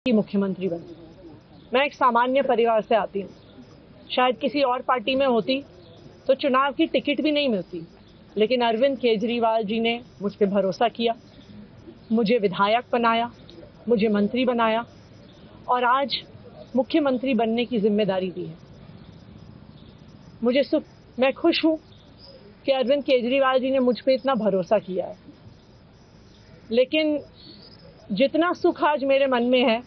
की मुख्यमंत्री बनी। मैं एक सामान्य परिवार से आती हूँ। शायद किसी और पार्टी में होती तो चुनाव की टिकट भी नहीं मिलती, लेकिन अरविंद केजरीवाल जी ने मुझ पर भरोसा किया, मुझे विधायक बनाया, मुझे मंत्री बनाया और आज मुख्यमंत्री बनने की जिम्मेदारी दी है। मैं खुश हूँ कि अरविंद केजरीवाल जी ने मुझ पर इतना भरोसा किया है, लेकिन जितना सुख आज मेरे मन में है,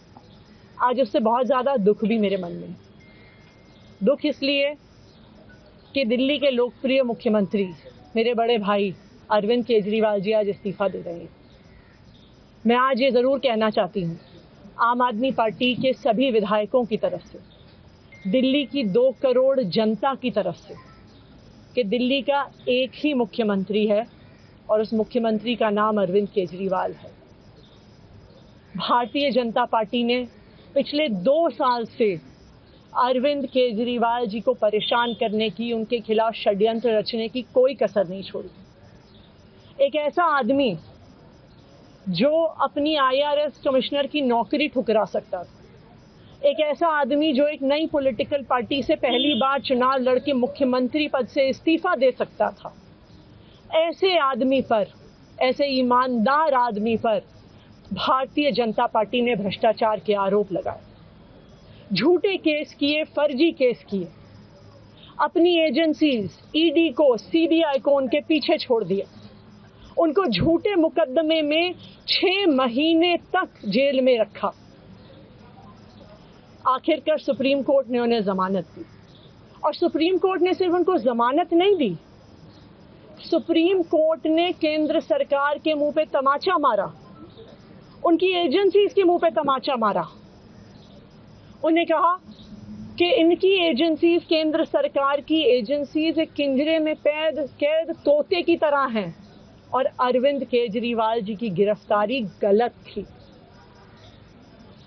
आज उससे बहुत ज़्यादा दुख भी मेरे मन में है। दुख इसलिए कि दिल्ली के लोकप्रिय मुख्यमंत्री मेरे बड़े भाई अरविंद केजरीवाल जी आज इस्तीफा दे रहे हैं। मैं आज ये ज़रूर कहना चाहती हूँ आम आदमी पार्टी के सभी विधायकों की तरफ से, दिल्ली की 2 करोड़ जनता की तरफ से, कि दिल्ली का एक ही मुख्यमंत्री है और उस मुख्यमंत्री का नाम अरविंद केजरीवाल है। भारतीय जनता पार्टी ने पिछले 2 साल से अरविंद केजरीवाल जी को परेशान करने की, उनके खिलाफ षड्यंत्र रचने की कोई कसर नहीं छोड़ी। एक ऐसा आदमी जो अपनी IRS कमिश्नर की नौकरी ठुकरा सकता था, एक ऐसा आदमी जो एक नई पॉलिटिकल पार्टी से पहली बार चुनाव लड़के मुख्यमंत्री पद से इस्तीफा दे सकता था, ऐसे आदमी पर, ऐसे ईमानदार आदमी पर भारतीय जनता पार्टी ने भ्रष्टाचार के आरोप लगाए, झूठे केस किए, फर्जी केस किए, अपनी एजेंसीज ED को, CBI को उनके पीछे छोड़ दिया, उनको झूठे मुकदमे में 6 महीने तक जेल में रखा। आखिरकार सुप्रीम कोर्ट ने उन्हें जमानत दी और सुप्रीम कोर्ट ने सिर्फ उनको जमानत नहीं दी, सुप्रीम कोर्ट ने केंद्र सरकार के मुंह पे तमाचा मारा, उनकी एजेंसीज के मुंह पे तमाचा मारा। उन्हें कहा कि इनकी एजेंसीज, केंद्र सरकार की एजेंसीज एक पिंजरे में कैद तोते की तरह हैं और अरविंद केजरीवाल जी की गिरफ्तारी गलत थी।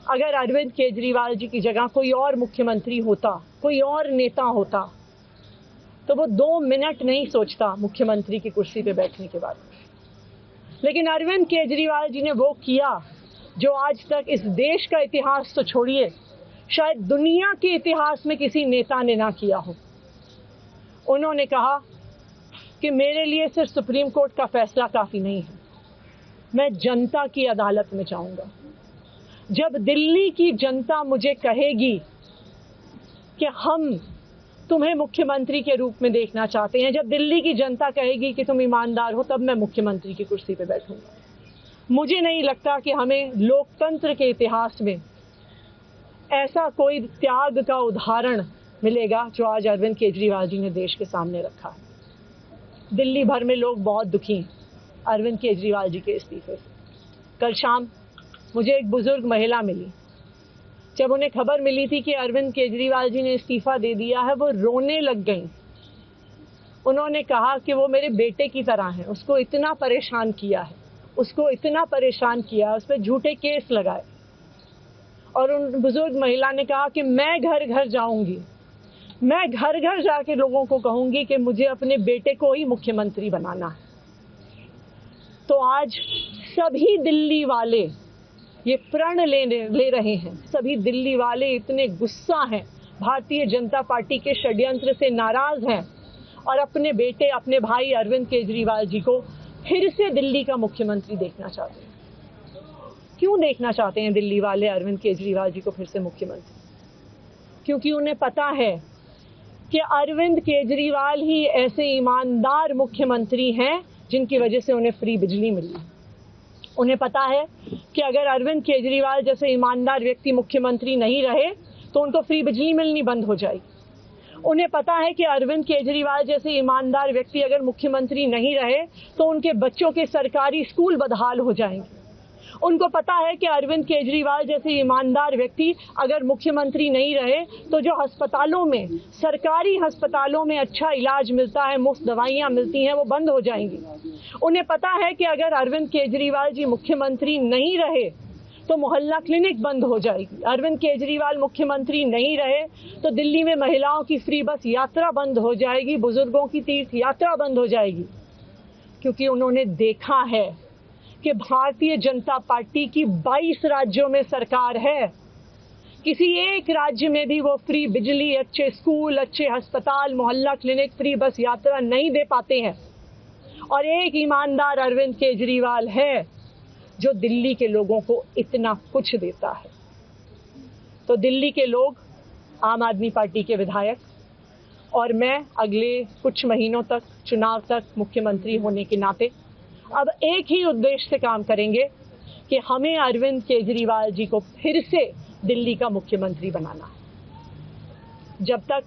अगर अरविंद केजरीवाल जी की जगह कोई और मुख्यमंत्री होता, कोई और नेता होता, तो वो 2 मिनट नहीं सोचता मुख्यमंत्री की कुर्सी पे बैठने के बाद। लेकिन अरविंद केजरीवाल जी ने वो किया जो आज तक इस देश का इतिहास तो छोड़िए, शायद दुनिया के इतिहास में किसी नेता ने ना किया हो। उन्होंने कहा कि मेरे लिए सिर्फ सुप्रीम कोर्ट का फैसला काफ़ी नहीं है, मैं जनता की अदालत में जाऊंगा। जब दिल्ली की जनता मुझे कहेगी कि हम तुम्हें मुख्यमंत्री के रूप में देखना चाहते हैं, जब दिल्ली की जनता कहेगी कि तुम ईमानदार हो, तब मैं मुख्यमंत्री की कुर्सी पे बैठूंगा। मुझे नहीं लगता कि हमें लोकतंत्र के इतिहास में ऐसा कोई त्याग का उदाहरण मिलेगा जो आज अरविंद केजरीवाल जी ने देश के सामने रखा है। दिल्ली भर में लोग बहुत दुखी हैं अरविंद केजरीवाल जी के इस्तीफे से। कल शाम मुझे एक बुजुर्ग महिला मिली। जब उन्हें खबर मिली थी कि अरविंद केजरीवाल जी ने इस्तीफा दे दिया है, वो रोने लग गई। उन्होंने कहा कि वो मेरे बेटे की तरह है, उसको इतना परेशान किया है, उसको इतना परेशान किया, उस पर झूठे केस लगाए। और उन बुजुर्ग महिला ने कहा कि मैं घर घर जाऊंगी, मैं घर घर जाके लोगों को कहूंगी कि मुझे अपने बेटे को ही मुख्यमंत्री बनाना है। तो आज सभी दिल्ली वाले ये प्रण ले रहे हैं, सभी दिल्ली वाले इतने गुस्सा हैं, भारतीय जनता पार्टी के षड्यंत्र से नाराज हैं और अपने बेटे, अपने भाई अरविंद केजरीवाल जी को फिर से दिल्ली का मुख्यमंत्री देखना चाहते हैं। क्यों देखना चाहते हैं दिल्ली वाले अरविंद केजरीवाल जी को फिर से मुख्यमंत्री? क्योंकि उन्हें पता है कि अरविंद केजरीवाल ही ऐसे ईमानदार मुख्यमंत्री हैं जिनकी वजह से उन्हें फ्री बिजली मिली। उन्हें पता है कि अगर अरविंद केजरीवाल जैसे ईमानदार व्यक्ति मुख्यमंत्री नहीं रहे तो उनको फ्री बिजली मिलनी बंद हो जाएगी। उन्हें पता है कि अरविंद केजरीवाल जैसे ईमानदार व्यक्ति अगर मुख्यमंत्री नहीं रहे तो उनके बच्चों के सरकारी स्कूल बदहाल हो जाएंगे। उनको पता है कि अरविंद केजरीवाल जैसे ईमानदार व्यक्ति अगर मुख्यमंत्री नहीं रहे तो जो अस्पतालों में, सरकारी अस्पतालों में अच्छा इलाज मिलता है, मुफ्त दवाइयाँ मिलती हैं, वो बंद हो जाएंगी। उन्हें पता है कि अगर अरविंद केजरीवाल जी मुख्यमंत्री नहीं रहे तो मोहल्ला क्लिनिक बंद हो जाएगी। अरविंद केजरीवाल मुख्यमंत्री नहीं रहे तो दिल्ली में महिलाओं की फ्री बस यात्रा बंद हो जाएगी, बुजुर्गों की तीर्थ यात्रा बंद हो जाएगी। क्योंकि उन्होंने देखा है कि भारतीय जनता पार्टी की 22 राज्यों में सरकार है, किसी एक राज्य में भी वो फ्री बिजली, अच्छे स्कूल, अच्छे अस्पताल, मोहल्ला क्लिनिक, फ्री बस यात्रा नहीं दे पाते हैं। और एक ईमानदार अरविंद केजरीवाल है जो दिल्ली के लोगों को इतना कुछ देता है। तो दिल्ली के लोग, आम आदमी पार्टी के विधायक और मैं अगले कुछ महीनों तक, चुनाव तक मुख्यमंत्री होने के नाते अब एक ही उद्देश्य से काम करेंगे कि हमें अरविंद केजरीवाल जी को फिर से दिल्ली का मुख्यमंत्री बनाना है। जब तक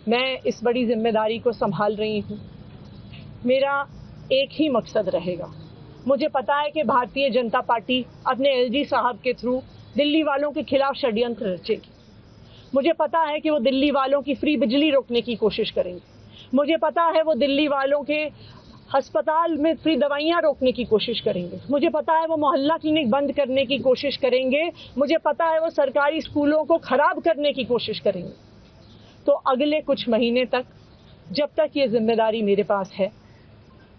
मैं इस बड़ी जिम्मेदारी को संभाल रही हूँ, मेरा एक ही मकसद रहेगा। मुझे पता है कि भारतीय जनता पार्टी अपने एलजी साहब के थ्रू दिल्ली वालों के खिलाफ षड्यंत्र रचेगी। मुझे पता है कि वो दिल्ली वालों की फ्री बिजली रोकने की कोशिश करेंगे। मुझे पता है वो दिल्ली वालों के अस्पताल में फ्री दवाइयाँ रोकने की कोशिश करेंगे। मुझे पता है वो मोहल्ला क्लिनिक बंद करने की कोशिश करेंगे। मुझे पता है वो सरकारी स्कूलों को खराब करने की कोशिश करेंगे। तो अगले कुछ महीने तक, जब तक ये जिम्मेदारी मेरे पास है,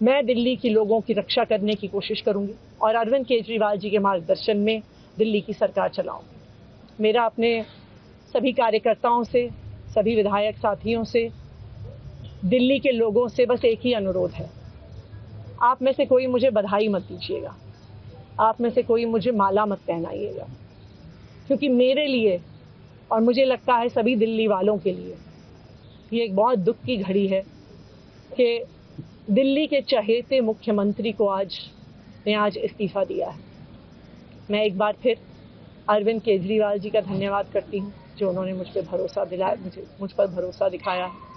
मैं दिल्ली के लोगों की रक्षा करने की कोशिश करूंगी और अरविंद केजरीवाल जी के मार्गदर्शन में दिल्ली की सरकार चलाऊंगी। मेरा अपने सभी कार्यकर्ताओं से, सभी विधायक साथियों से, दिल्ली के लोगों से बस एक ही अनुरोध है, आप में से कोई मुझे बधाई मत दीजिएगा, आप में से कोई मुझे माला मत पहनाइएगा, क्योंकि मेरे लिए और मुझे लगता है सभी दिल्ली वालों के लिए ये एक बहुत दुख की घड़ी है कि दिल्ली के चहेते मुख्यमंत्री को आज इस्तीफा दिया है। मैं एक बार फिर अरविंद केजरीवाल जी का धन्यवाद करती हूँ जो उन्होंने मुझ पर भरोसा दिलाया, मुझ पर भरोसा दिखाया है।